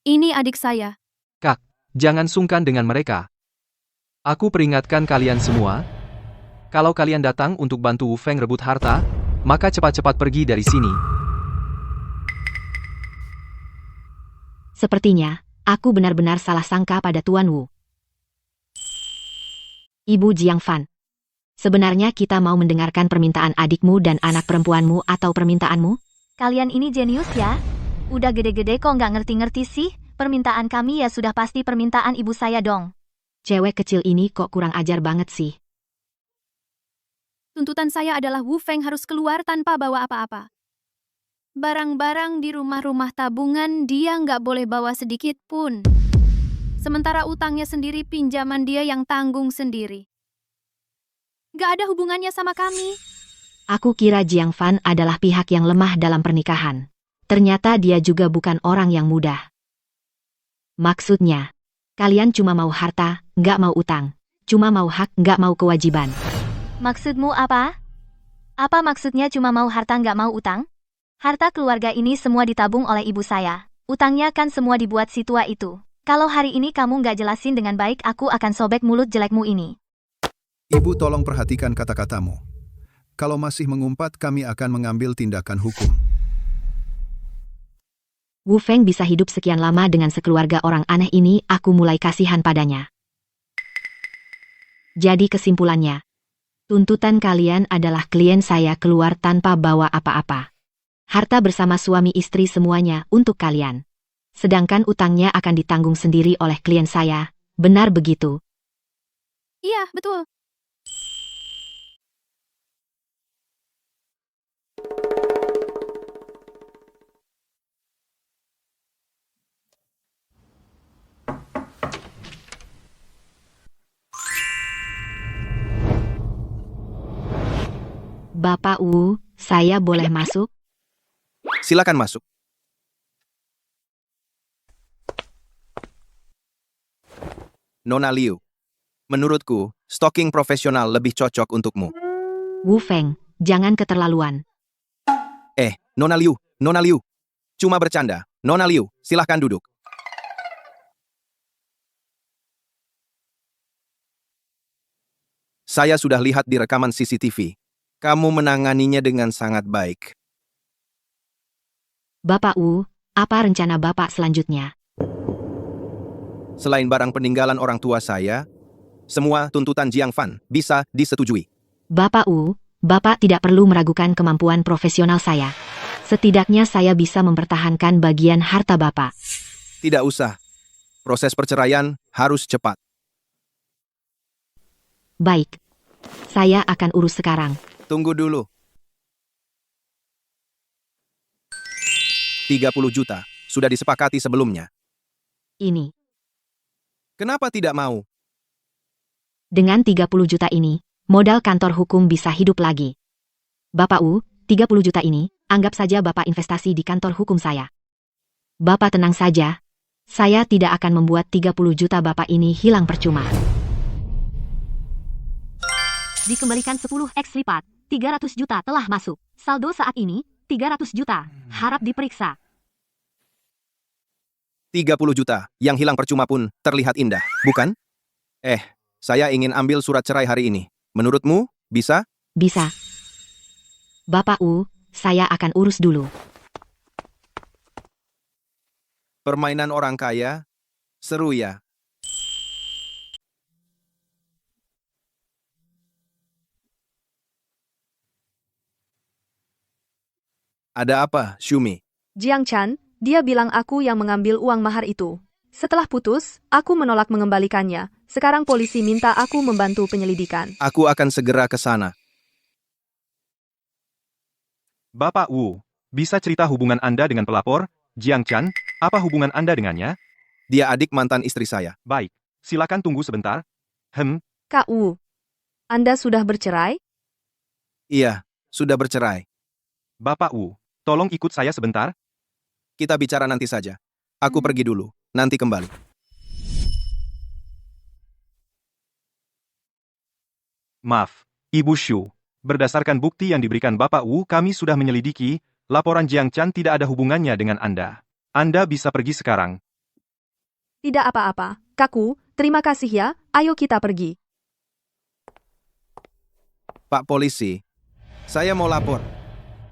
Ini adik saya. Kak, jangan sungkan dengan mereka. Aku peringatkan kalian semua. Kalau kalian datang untuk bantu Wu Feng rebut harta, maka cepat-cepat pergi dari sini. Sepertinya, aku benar-benar salah sangka pada Tuan Wu. Ibu Jiang Fan. Sebenarnya kita mau mendengarkan permintaan adikmu dan anak perempuanmu atau permintaanmu? Kalian ini jenius ya? Udah gede-gede kok nggak ngerti-ngerti sih? Permintaan kami ya sudah pasti permintaan ibu saya dong. Cewek kecil ini kok kurang ajar banget sih. Tuntutan saya adalah Wu Feng harus keluar tanpa bawa apa-apa. Barang-barang di rumah-rumah tabungan dia nggak boleh bawa sedikit pun. Sementara utangnya sendiri pinjaman dia yang tanggung sendiri. Nggak ada hubungannya sama kami. Aku kira Jiang Fan adalah pihak yang lemah dalam pernikahan. Ternyata dia juga bukan orang yang mudah. Maksudnya, kalian cuma mau harta, nggak mau utang. Cuma mau hak, nggak mau kewajiban. Maksudmu apa? Apa maksudnya cuma mau harta nggak mau utang? Harta keluarga ini semua ditabung oleh ibu saya. Utangnya kan semua dibuat si tua itu. Kalau hari ini kamu nggak jelasin dengan baik, aku akan sobek mulut jelekmu ini. Ibu tolong perhatikan kata-katamu. Kalau masih mengumpat, kami akan mengambil tindakan hukum. Wu Feng bisa hidup sekian lama dengan sekeluarga orang aneh ini, aku mulai kasihan padanya. Jadi kesimpulannya, tuntutan kalian adalah klien saya keluar tanpa bawa apa-apa. Harta bersama suami istri semuanya untuk kalian. Sedangkan utangnya akan ditanggung sendiri oleh klien saya. Benar begitu? Iya, betul. Bapak Wu, saya boleh masuk? Silakan masuk. Nona Liu, menurutku, stalking profesional lebih cocok untukmu. Wu Feng, jangan keterlaluan. Nona Liu, cuma bercanda. Nona Liu, silahkan duduk. Saya sudah lihat di rekaman CCTV. Kamu menanganinya dengan sangat baik. Bapak Wu, apa rencana Bapak selanjutnya? Selain barang peninggalan orang tua saya, semua tuntutan Jiang Fan bisa disetujui. Bapak Wu, Bapak tidak perlu meragukan kemampuan profesional saya. Setidaknya saya bisa mempertahankan bagian harta Bapak. Tidak usah. Proses perceraian harus cepat. Baik. Saya akan urus sekarang. Tunggu dulu. 30 juta, sudah disepakati sebelumnya. Ini. Kenapa tidak mau? Dengan 30 juta ini, modal kantor hukum bisa hidup lagi. Bapak Wu, 30 juta ini, anggap saja Bapak investasi di kantor hukum saya. Bapak tenang saja. Saya tidak akan membuat 30 juta Bapak ini hilang percuma. Dikembalikan 10x lipat, 300 juta telah masuk. Saldo saat ini, 300 juta. Harap diperiksa. 30 juta, yang hilang percuma pun terlihat indah, bukan? Saya ingin ambil surat cerai hari ini. Menurutmu, bisa? Bisa. Bapak Wu, saya akan urus dulu. Permainan orang kaya? Seru ya? Ada apa, Shumi? Jiang Chan, dia bilang aku yang mengambil uang mahar itu. Setelah putus, aku menolak mengembalikannya. Sekarang polisi minta aku membantu penyelidikan. Aku akan segera ke sana. Bapak Wu, bisa cerita hubungan Anda dengan pelapor, Jiang Chan? Apa hubungan Anda dengannya? Dia adik mantan istri saya. Baik, silakan tunggu sebentar. Kak Wu, Anda sudah bercerai? Iya, sudah bercerai. Bapak Wu, tolong ikut saya sebentar. Kita bicara nanti saja. Aku pergi dulu, nanti kembali. Maaf, Ibu Shu. Berdasarkan bukti yang diberikan Bapak Wu, kami sudah menyelidiki, laporan Jiang Chan tidak ada hubungannya dengan Anda. Anda bisa pergi sekarang. Tidak apa-apa. Kakku, terima kasih ya. Ayo kita pergi. Pak Polisi, saya mau lapor.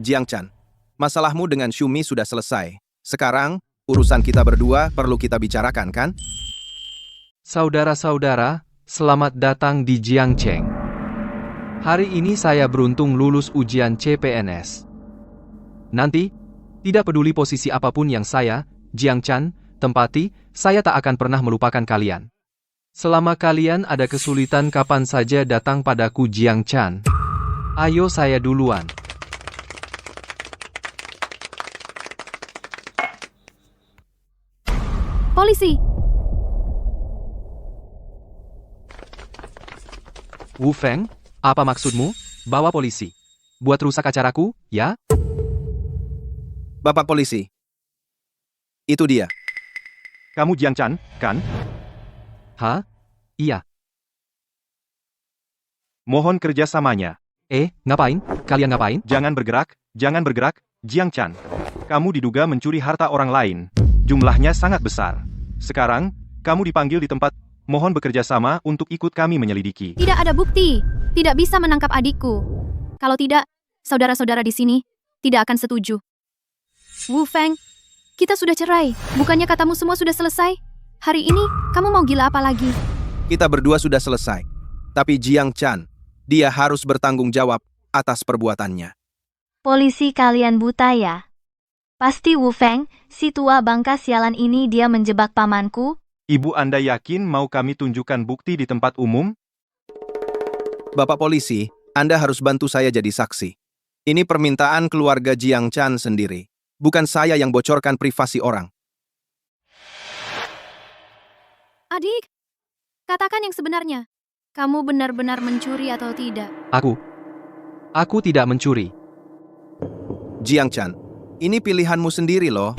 Jiang Chan, masalahmu dengan Shumi sudah selesai. Sekarang, urusan kita berdua perlu kita bicarakan, kan? Saudara-saudara, selamat datang di Jiangcheng. Hari ini saya beruntung lulus ujian CPNS. Nanti, tidak peduli posisi apapun yang saya, Jiang Chan, tempati, saya tak akan pernah melupakan kalian. Selama kalian ada kesulitan kapan saja datang padaku Jiang Chan. Ayo saya duluan. Polisi! Wu Feng, apa maksudmu? Bawa polisi. Buat rusak acaraku, ya? Bapak polisi. Itu dia. Kamu Jiang Chan, kan? Hah? Iya. Mohon kerjasamanya. Ngapain? Kalian ngapain? Jangan bergerak, Jiang Chan. Kamu diduga mencuri harta orang lain. Jumlahnya sangat besar. Sekarang, kamu dipanggil di tempat. Mohon bekerja sama untuk ikut kami menyelidiki. Tidak ada bukti. Tidak bisa menangkap adikku. Kalau tidak, saudara-saudara di sini tidak akan setuju. Wu Feng, kita sudah cerai. Bukannya katamu semua sudah selesai? Hari ini, kamu mau gila apa lagi? Kita berdua sudah selesai. Tapi Jiang Chan, dia harus bertanggung jawab atas perbuatannya. Polisi kalian buta ya? Pasti Wu Feng, si tua bangka sialan ini dia menjebak pamanku? Ibu Anda yakin mau kami tunjukkan bukti di tempat umum? Bapak polisi, Anda harus bantu saya jadi saksi. Ini permintaan keluarga Jiang Chan sendiri. Bukan saya yang bocorkan privasi orang. Adik, katakan yang sebenarnya. Kamu benar-benar mencuri atau tidak? Aku tidak mencuri. Jiang Chan, ini pilihanmu sendiri loh.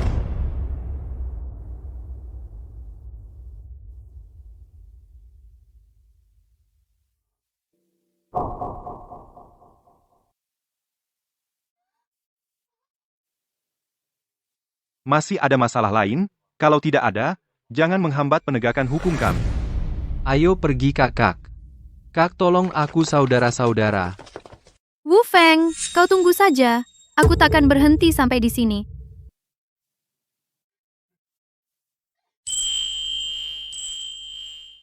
Masih ada masalah lain? Kalau tidak ada, jangan menghambat penegakan hukum kami. Ayo pergi kakak. Kak tolong aku saudara-saudara. Wu Feng, kau tunggu saja. Aku takkan berhenti sampai di sini.